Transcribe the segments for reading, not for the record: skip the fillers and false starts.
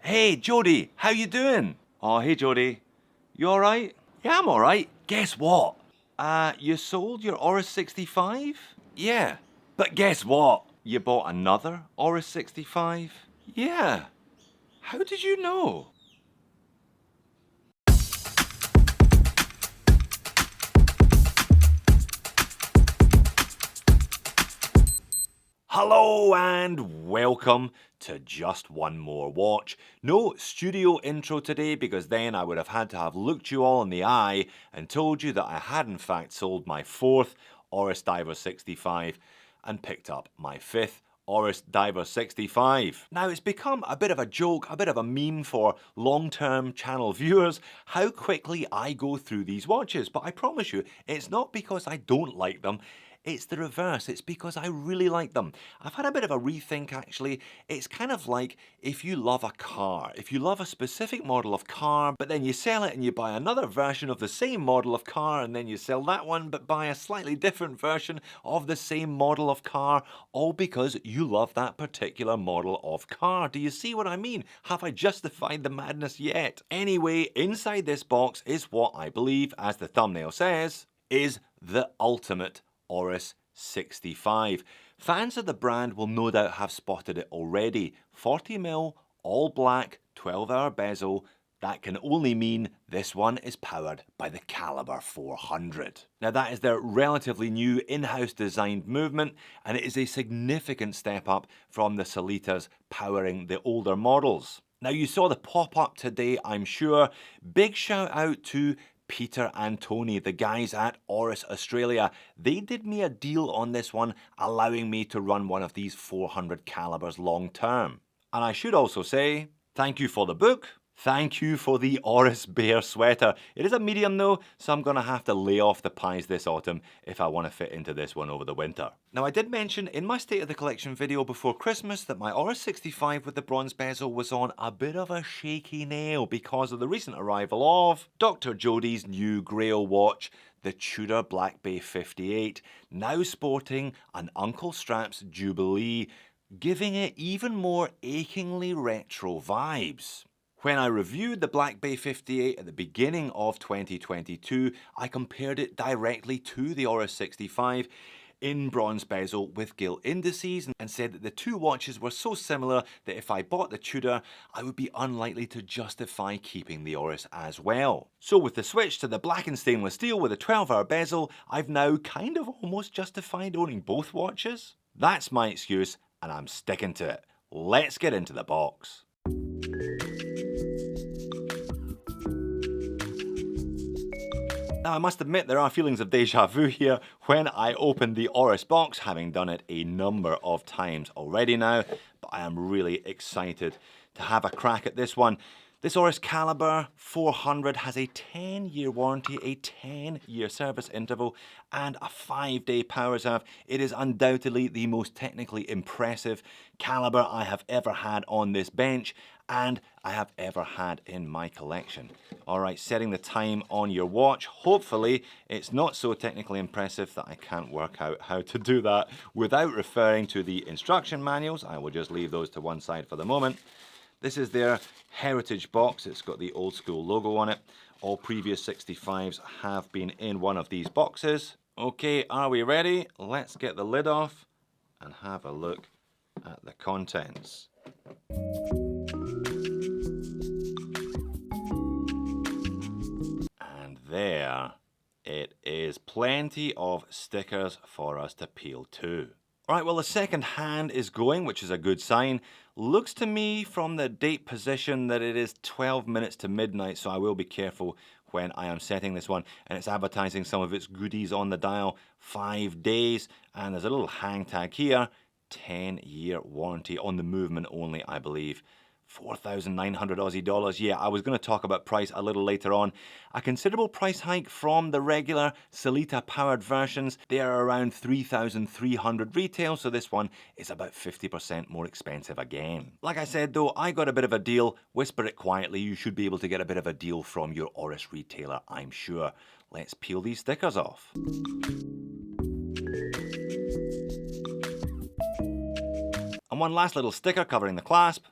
Hey, Jody, how you doing? Oh, hey, Jody. You alright? Yeah, I'm alright. Guess what? You sold your Oris 65? Yeah. But guess what? You bought another Oris 65? Yeah. How did you know? Hello and welcome to Just One More Watch. No studio intro today because then I would have had to have looked you all in the eye and told you that I had in fact sold my fourth Oris Diver 65 and picked up my fifth Oris Diver 65. Now it's become a bit of a joke, a bit of a meme for long-term channel viewers how quickly I go through these watches, but I promise you it's not because I don't like them. It's the reverse. It's because I really like them. I've had a bit of a rethink actually. It's kind of like if you love a car, if you love a specific model of car, but then you sell it and you buy another version of the same model of car, and then you sell that one but buy a slightly different version of the same model of car, all because you love that particular model of car. Do you see what I mean? Have I justified the madness yet? Anyway, inside this box is what I believe, as the thumbnail says, is the ultimate Oris 65. Fans of the brand will no doubt have spotted it already. 40mm, all black, 12-hour bezel. That can only mean this one is powered by the Caliber 400. Now that is their relatively new in-house designed movement, and it is a significant step up from the Solitas powering the older models. Now you saw the pop-up today, I'm sure. Big shout out to Peter and Tony, the guys at Oris Australia. They did me a deal on this one, allowing me to run one of these 400 calibers long term. And I should also say, thank you for the book. Thank you for the Oris Bear sweater. It is a medium though, so I'm going to have to lay off the pies this autumn if I want to fit into this one over the winter. Now I did mention in my State of the Collection video before Christmas that my Oris 65 with the bronze bezel was on a bit of a shaky nail because of the recent arrival of Dr. Jody's new Grail watch, the Tudor Black Bay 58, now sporting an Uncle Straps Jubilee, giving it even more achingly retro vibes. When I reviewed the Black Bay 58 at the beginning of 2022, I compared it directly to the Oris 65 in bronze bezel with gilt indices and said that the two watches were so similar that if I bought the Tudor, I would be unlikely to justify keeping the Oris as well. So with the switch to the blackened stainless steel with a 12-hour bezel, I've now kind of almost justified owning both watches. That's my excuse and I'm sticking to it. Let's get into the box. Now I must admit there are feelings of deja vu here when I opened the Oris box, having done it a number of times already now, but I am really excited to have a crack at this one. This Oris Caliber 400 has a 10-year warranty, a 10-year service interval, and a 5-day power reserve. It is undoubtedly the most technically impressive caliber I have ever had on this bench, and I have ever had in my collection. Alright, setting the time on your watch. Hopefully it's not so technically impressive that I can't work out how to do that without referring to the instruction manuals. I will just leave those to one side for the moment. This is their heritage box. It's got the old school logo on it. All previous 65s have been in one of these boxes. Okay, are we ready? Let's get the lid off and have a look at the contents. And there it is. Plenty of stickers for us to peel too. Right, well the second hand is going, which is a good sign. Looks to me from the date position that it is 12 minutes to midnight, so I will be careful when I am setting this one. And it's advertising some of its goodies on the dial, 5 days, and there's a little hang tag here, 10-year warranty on the movement only, I believe. 4,900 Aussie dollars. Yeah, I was going to talk about price a little later on. A considerable price hike from the regular Solita powered versions. They are around 3,300 retail, so this one is about 50% more expensive again. Like I said though, I got a bit of a deal. Whisper it quietly, you should be able to get a bit of a deal from your Oris retailer, I'm sure. Let's peel these stickers off. And one last little sticker covering the clasp.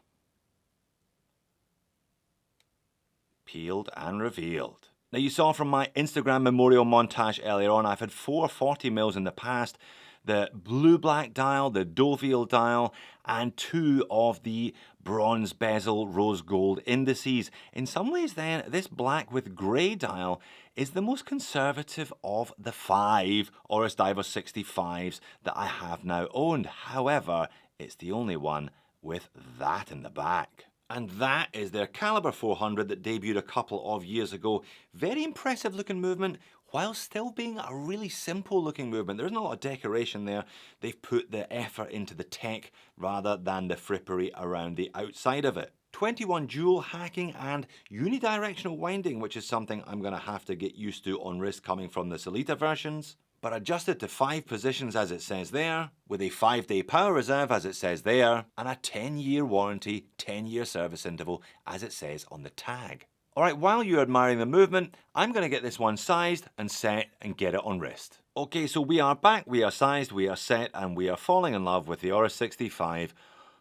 peeled and revealed. Now you saw from my Instagram memorial montage earlier on, I've had 4 40mm in the past, the blue-black dial, the Deauville dial, and 2 of the bronze bezel rose gold indices. In some ways then, this black with grey dial is the most conservative of the 5 Oris Diver 65s that I have now owned. However, it's the only one with that in the back. And that is their Caliber 400 that debuted a couple of years ago. Very impressive looking movement, while still being a really simple looking movement. There isn't a lot of decoration there. They've put the effort into the tech rather than the frippery around the outside of it. 21 dual hacking and unidirectional winding, which is something I'm going to have to get used to on wrist coming from the Sellita versions. But adjusted to 5 positions as it says there, with a 5-day power reserve as it says there, and a 10-year warranty, 10-year service interval as it says on the tag. Alright, while you're admiring the movement, I'm going to get this one sized and set and get it on wrist. Okay, so we are back, we are sized, we are set, and we are falling in love with the Oris 65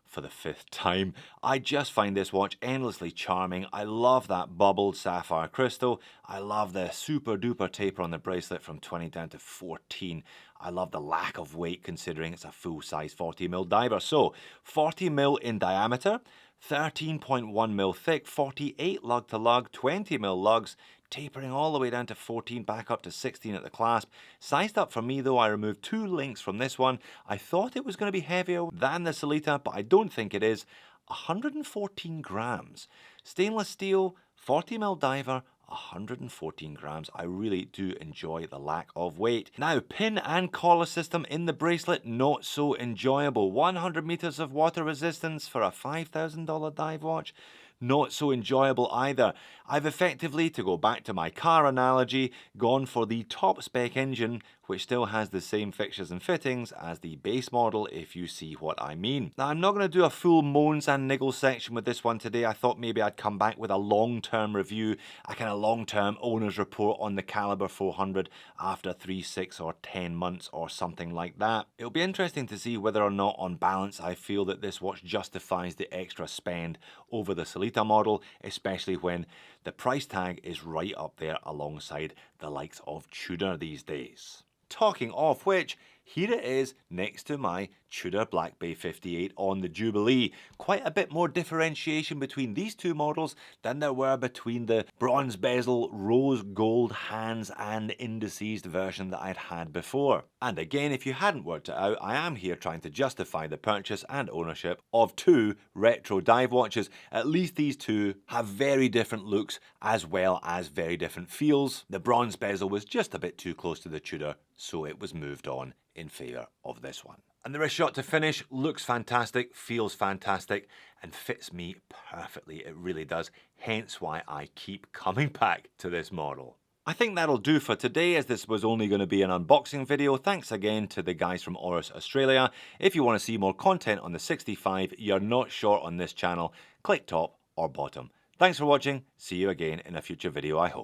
for the 5th time. I just find this watch endlessly charming. I love that bubbled sapphire crystal. I love the super duper taper on the bracelet from 20 down to 14. I love the lack of weight considering it's a full size 40mm diver. So 40mm in diameter, 13.1mm thick, 48 lug to lug, 20mm lugs, tapering all the way down to 14, back up to 16 at the clasp. Sized up for me though, I removed 2 links from this one. I thought it was going to be heavier than the Sellita, but I don't think it is. 114 grams. Stainless steel, 40mm diver, 114 grams. I really do enjoy the lack of weight. Now, pin and collar system in the bracelet, not so enjoyable. 100 meters of water resistance for a $5,000 dive watch. Not so enjoyable either. I've effectively, to go back to my car analogy, gone for the top spec engine, which still has the same fixtures and fittings as the base model, if you see what I mean. Now, I'm not going to do a full moans and niggles section with this one today. I thought maybe I'd come back with a long-term review, a kind of long-term owner's report on the Caliber 400 after 3, 6 or 10 months or something like that. It'll be interesting to see whether or not on balance I feel that this watch justifies the extra spend over the Sellita model, especially when the price tag is right up there alongside the likes of Tudor these days. Talking of which, here it is next to my Tudor Black Bay 58 on the Jubilee. Quite a bit more differentiation between these two models than there were between the bronze bezel, rose gold hands and indices version that I'd had before. And again, if you hadn't worked it out, I am here trying to justify the purchase and ownership of 2 retro dive watches. At least these two have very different looks as well as very different feels. The bronze bezel was just a bit too close to the Tudor, so it was moved on in favour of this one. And the wrist shot to finish looks fantastic, feels fantastic, and fits me perfectly. It really does, hence why I keep coming back to this model. I think that'll do for today, as this was only going to be an unboxing video. Thanks again to the guys from Oris Australia. If you want to see more content on the 65, you're not short on this channel, click top or bottom. Thanks for watching, see you again in a future video I hope.